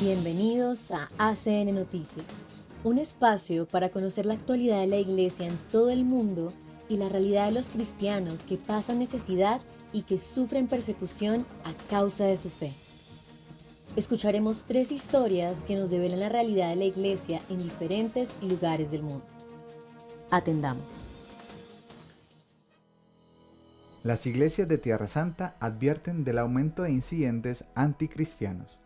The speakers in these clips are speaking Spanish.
Bienvenidos a ACN Noticias, un espacio para conocer la actualidad de la Iglesia en todo el mundo y la realidad de los cristianos que pasan necesidad y que sufren persecución a causa de su fe. Escucharemos 3 historias que nos develan la realidad de la Iglesia en diferentes lugares del mundo. Atendamos. Las iglesias de Tierra Santa advierten del aumento de incidentes anticristianos.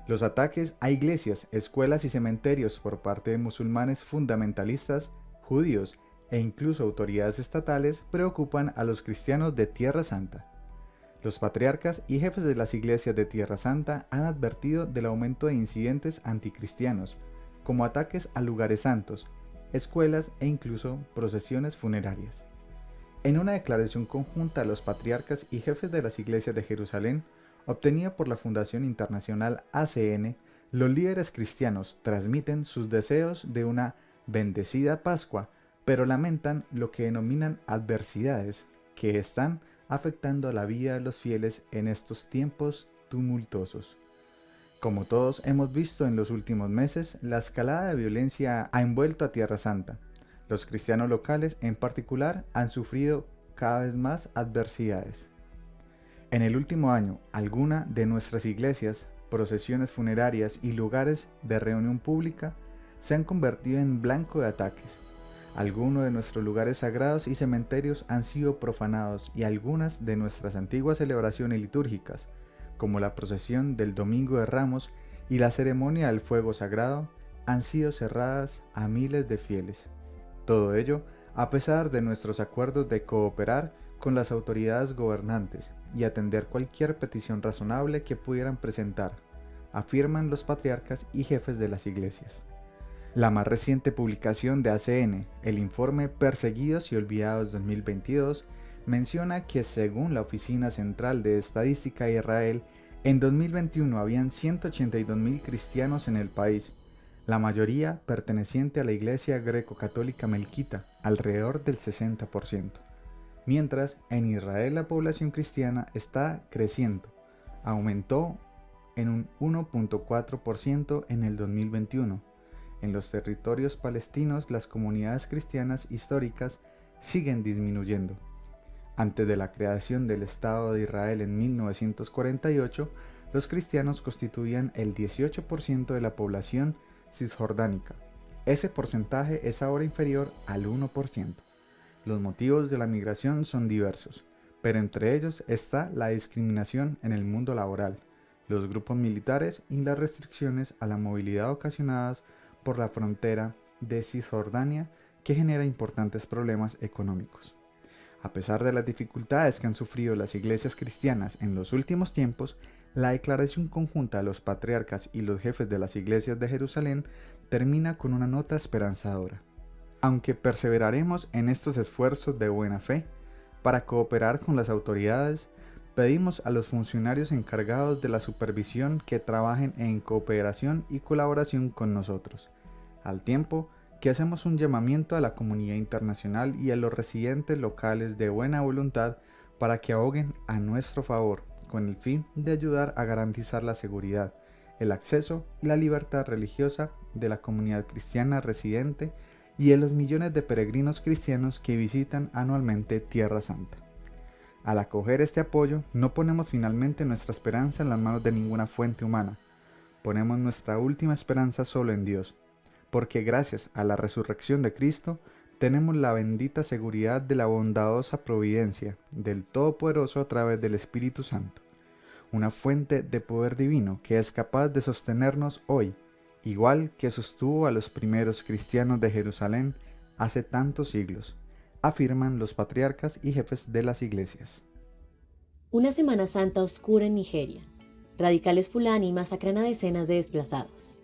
Los ataques a iglesias, escuelas y cementerios por parte de musulmanes fundamentalistas, judíos e incluso autoridades estatales preocupan a los cristianos de Tierra Santa. Los patriarcas y jefes de las iglesias de Tierra Santa han advertido del aumento de incidentes anticristianos, como ataques a lugares santos, escuelas e incluso procesiones funerarias. En una declaración conjunta, los patriarcas y jefes de las iglesias de Jerusalén, obtenida por la Fundación Internacional ACN, los líderes cristianos transmiten sus deseos de una bendecida Pascua, pero lamentan lo que denominan adversidades que están afectando a la vida de los fieles en estos tiempos tumultuosos. Como todos hemos visto en los últimos meses, la escalada de violencia ha envuelto a Tierra Santa. Los cristianos locales, en particular, han sufrido cada vez más adversidades. En el último año, algunas de nuestras iglesias, procesiones funerarias y lugares de reunión pública se han convertido en blanco de ataques. Algunos de nuestros lugares sagrados y cementerios han sido profanados y algunas de nuestras antiguas celebraciones litúrgicas, como la procesión del Domingo de Ramos y la ceremonia del fuego sagrado, han sido cerradas a miles de fieles. Todo ello a pesar de nuestros acuerdos de cooperar con las autoridades gobernantes y atender cualquier petición razonable que pudieran presentar, afirman los patriarcas y jefes de las iglesias. La más reciente publicación de ACN, el informe Perseguidos y Olvidados 2022, menciona que según la Oficina Central de Estadística de Israel, en 2021 habían 182.000 cristianos en el país, la mayoría perteneciente a la Iglesia Greco-Católica Melquita, alrededor del 60%. Mientras en Israel la población cristiana está creciendo, aumentó en un 1.4% en el 2021. En los territorios palestinos las comunidades cristianas históricas siguen disminuyendo. Antes de la creación del Estado de Israel en 1948, los cristianos constituían el 18% de la población cisjordánica. Ese porcentaje es ahora inferior al 1%. Los motivos de la migración son diversos, pero entre ellos está la discriminación en el mundo laboral, los grupos militares y las restricciones a la movilidad ocasionadas por la frontera de Cisjordania, que genera importantes problemas económicos. A pesar de las dificultades que han sufrido las iglesias cristianas en los últimos tiempos, la declaración conjunta de los patriarcas y los jefes de las iglesias de Jerusalén termina con una nota esperanzadora. Aunque perseveraremos en estos esfuerzos de buena fe para cooperar con las autoridades, pedimos a los funcionarios encargados de la supervisión que trabajen en cooperación y colaboración con nosotros, al tiempo que hacemos un llamamiento a la comunidad internacional y a los residentes locales de buena voluntad para que aboguen a nuestro favor con el fin de ayudar a garantizar la seguridad, el acceso y la libertad religiosa de la comunidad cristiana residente y de los millones de peregrinos cristianos que visitan anualmente Tierra Santa. Al acoger este apoyo, no ponemos finalmente nuestra esperanza en las manos de ninguna fuente humana. Ponemos nuestra última esperanza solo en Dios, porque gracias a la resurrección de Cristo, tenemos la bendita seguridad de la bondadosa providencia del Todopoderoso a través del Espíritu Santo, una fuente de poder divino que es capaz de sostenernos hoy, igual que sostuvo a los primeros cristianos de Jerusalén hace tantos siglos, afirman los patriarcas y jefes de las iglesias. Una Semana Santa oscura en Nigeria. Radicales Fulani masacran a decenas de desplazados.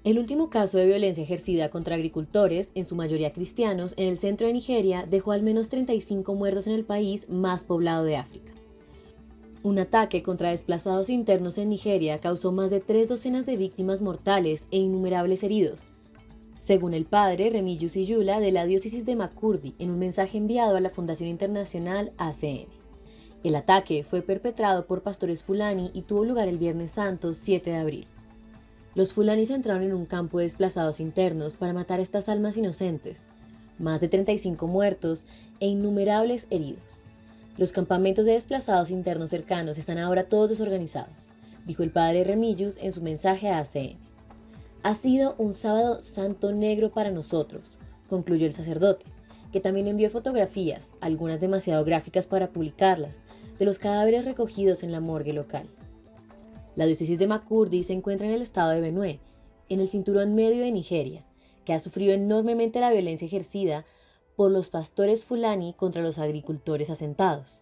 El último caso de violencia ejercida contra agricultores, en su mayoría cristianos, en el centro de Nigeria dejó al menos 35 muertos en el país más poblado de África. Un ataque contra desplazados internos en Nigeria causó más de 3 docenas de víctimas mortales e innumerables heridos, según el padre Remigius Iyula de la diócesis de Makurdi en un mensaje enviado a la Fundación Internacional ACN. El ataque fue perpetrado por pastores Fulani y tuvo lugar el Viernes Santo 7 de abril. Los fulanis entraron en un campo de desplazados internos para matar a estas almas inocentes, más de 35 muertos e innumerables heridos. Los campamentos de desplazados internos cercanos están ahora todos desorganizados, dijo el padre Remillus en su mensaje a ACN. Ha sido un sábado santo negro para nosotros, concluyó el sacerdote, que también envió fotografías, algunas demasiado gráficas para publicarlas, de los cadáveres recogidos en la morgue local. La diócesis de Makurdi se encuentra en el estado de Benue, en el cinturón medio de Nigeria, que ha sufrido enormemente la violencia ejercida por los pastores fulani contra los agricultores asentados.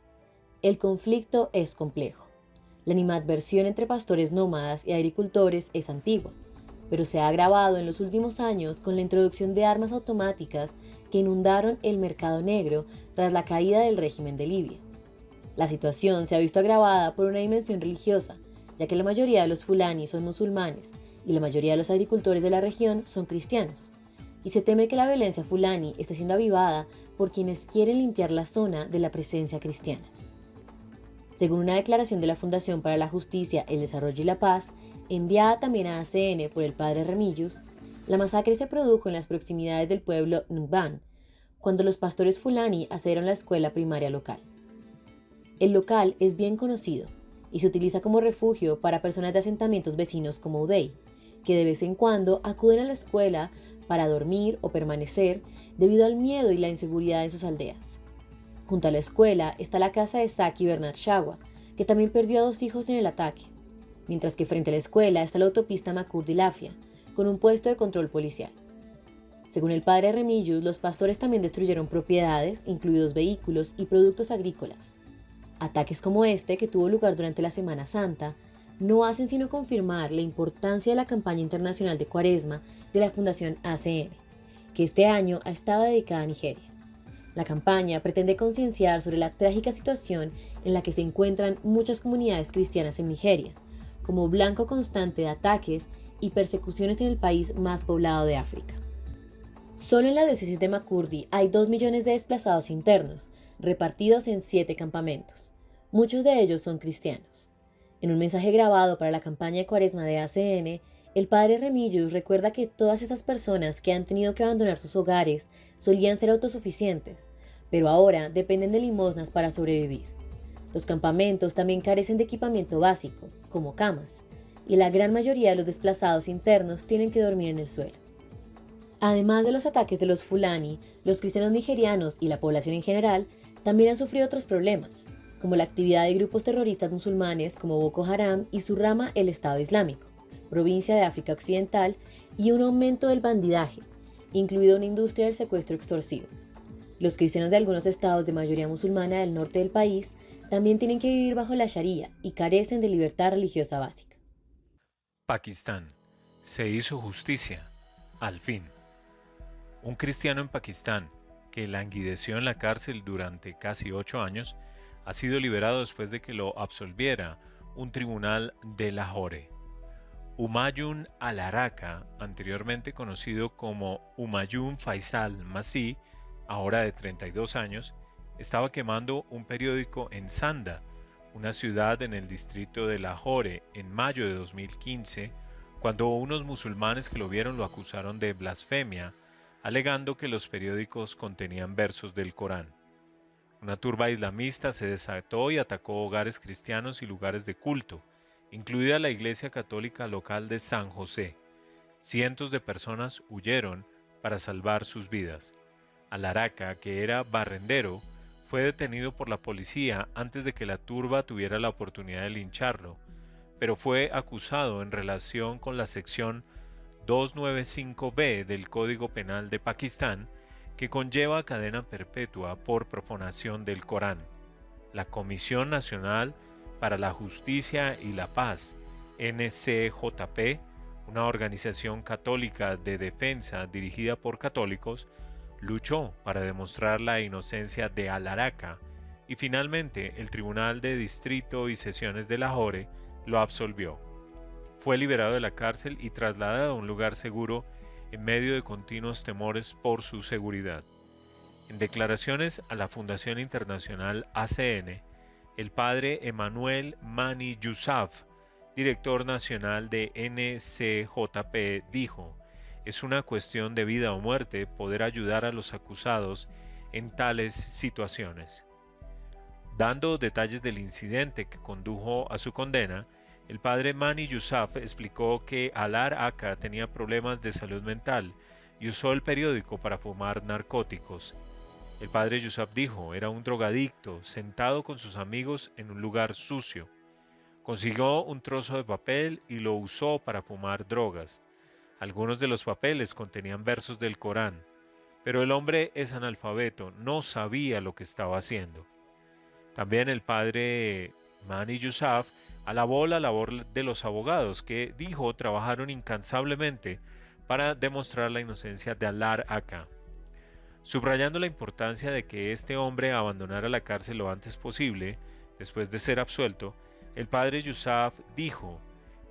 El conflicto es complejo. La animadversión entre pastores nómadas y agricultores es antigua, pero se ha agravado en los últimos años con la introducción de armas automáticas que inundaron el mercado negro tras la caída del régimen de Libia. La situación se ha visto agravada por una dimensión religiosa, ya que la mayoría de los fulani son musulmanes y la mayoría de los agricultores de la región son cristianos, y se teme que la violencia fulani esté siendo avivada por quienes quieren limpiar la zona de la presencia cristiana. Según una declaración de la Fundación para la Justicia, el Desarrollo y la Paz, enviada también a ACN por el padre Remillus, la masacre se produjo en las proximidades del pueblo Ngban, cuando los pastores fulani accedieron a la escuela primaria local. El local es bien conocido y se utiliza como refugio para personas de asentamientos vecinos como Udey, que de vez en cuando acuden a la escuela para dormir o permanecer debido al miedo y la inseguridad en sus aldeas. Junto a la escuela está la casa de Saki Bernard Shawa, que también perdió a 2 hijos en el ataque, mientras que frente a la escuela está la autopista Makurdi-Lafia, con un puesto de control policial. Según el padre Remillus, los pastores también destruyeron propiedades, incluidos vehículos y productos agrícolas. Ataques como este, que tuvo lugar durante la Semana Santa, no hacen sino confirmar la importancia de la campaña internacional de Cuaresma de la Fundación ACN, que este año ha estado dedicada a Nigeria. La campaña pretende concienciar sobre la trágica situación en la que se encuentran muchas comunidades cristianas en Nigeria, como blanco constante de ataques y persecuciones en el país más poblado de África. Solo en la diócesis de Makurdi hay 2 millones de desplazados internos, repartidos en 7 campamentos. Muchos de ellos son cristianos. En un mensaje grabado para la campaña de Cuaresma de ACN, el padre Remillus recuerda que todas estas personas que han tenido que abandonar sus hogares solían ser autosuficientes, pero ahora dependen de limosnas para sobrevivir. Los campamentos también carecen de equipamiento básico, como camas, y la gran mayoría de los desplazados internos tienen que dormir en el suelo. Además de los ataques de los fulani, los cristianos nigerianos y la población en general también han sufrido otros problemas, como la actividad de grupos terroristas musulmanes como Boko Haram y su rama el Estado Islámico, provincia de África Occidental, y un aumento del bandidaje, incluido una industria del secuestro extorsivo. Los cristianos de algunos estados de mayoría musulmana del norte del país también tienen que vivir bajo la Sharia y carecen de libertad religiosa básica. Pakistán. Se hizo justicia, al fin. Un cristiano en Pakistán, que languideció en la cárcel durante casi 8 años, ha sido liberado después de que lo absolviera un tribunal de Lahore. Humayun al-Araka, anteriormente conocido como Humayun Faisal Masih, ahora de 32 años, estaba quemando un periódico en Sanda, una ciudad en el distrito de Lahore, en mayo de 2015, cuando unos musulmanes que lo vieron lo acusaron de blasfemia, alegando que los periódicos contenían versos del Corán. Una turba islamista se desató y atacó hogares cristianos y lugares de culto, incluida la iglesia católica local de San José. Cientos de personas huyeron para salvar sus vidas. Al-Araka, que era barrendero, fue detenido por la policía antes de que la turba tuviera la oportunidad de lincharlo, pero fue acusado en relación con la sección 295B del Código Penal de Pakistán, que conlleva cadena perpetua por profanación del Corán. La Comisión Nacional para la Justicia y la Paz, NCJP, una organización católica de defensa dirigida por católicos, luchó para demostrar la inocencia de Al-Araka y finalmente el Tribunal de Distrito y Sesiones de Lahore lo absolvió. Fue liberado de la cárcel y trasladado a un lugar seguro en medio de continuos temores por su seguridad. En declaraciones a la Fundación Internacional ACN, el padre Emmanuel Mani Yousaf director nacional de NCJP, dijo: «Es una cuestión de vida o muerte poder ayudar a los acusados en tales situaciones». Dando detalles del incidente que condujo a su condena, el padre Mani Yousaf explicó que Alar Aka tenía problemas de salud mental y usó el periódico para fumar narcóticos. El padre Yousaf dijo: «Era un drogadicto sentado con sus amigos en un lugar sucio. Consiguió un trozo de papel y lo usó para fumar drogas. Algunos de los papeles contenían versos del Corán, pero el hombre es analfabeto, no sabía lo que estaba haciendo». También el padre Mani Yousaf alabó la labor de los abogados que, dijo, trabajaron incansablemente para demostrar la inocencia de Alar Aka. Subrayando la importancia de que este hombre abandonara la cárcel lo antes posible, después de ser absuelto, el padre Yousaf dijo: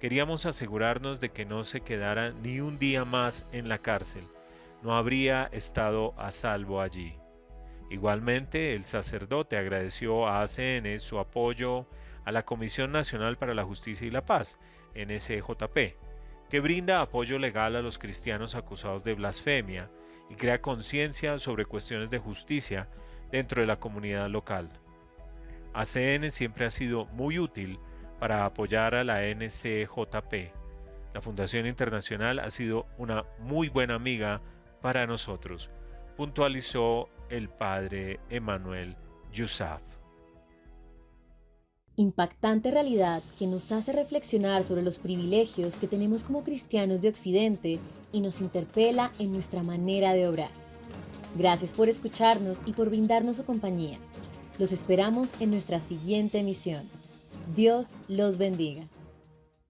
«Queríamos asegurarnos de que no se quedara ni un día más en la cárcel. No habría estado a salvo allí». Igualmente, el sacerdote agradeció a ACN su apoyo a la Comisión Nacional para la Justicia y la Paz, NCJP, que brinda apoyo legal a los cristianos acusados de blasfemia y crea conciencia sobre cuestiones de justicia dentro de la comunidad local. ACN siempre ha sido muy útil para apoyar a la NCJP. La Fundación Internacional ha sido una muy buena amiga para nosotros, puntualizó el padre Emmanuel Yousaf. Impactante realidad que nos hace reflexionar sobre los privilegios que tenemos como cristianos de Occidente y nos interpela en nuestra manera de obrar. Gracias por escucharnos y por brindarnos su compañía. Los esperamos en nuestra siguiente emisión. Dios los bendiga.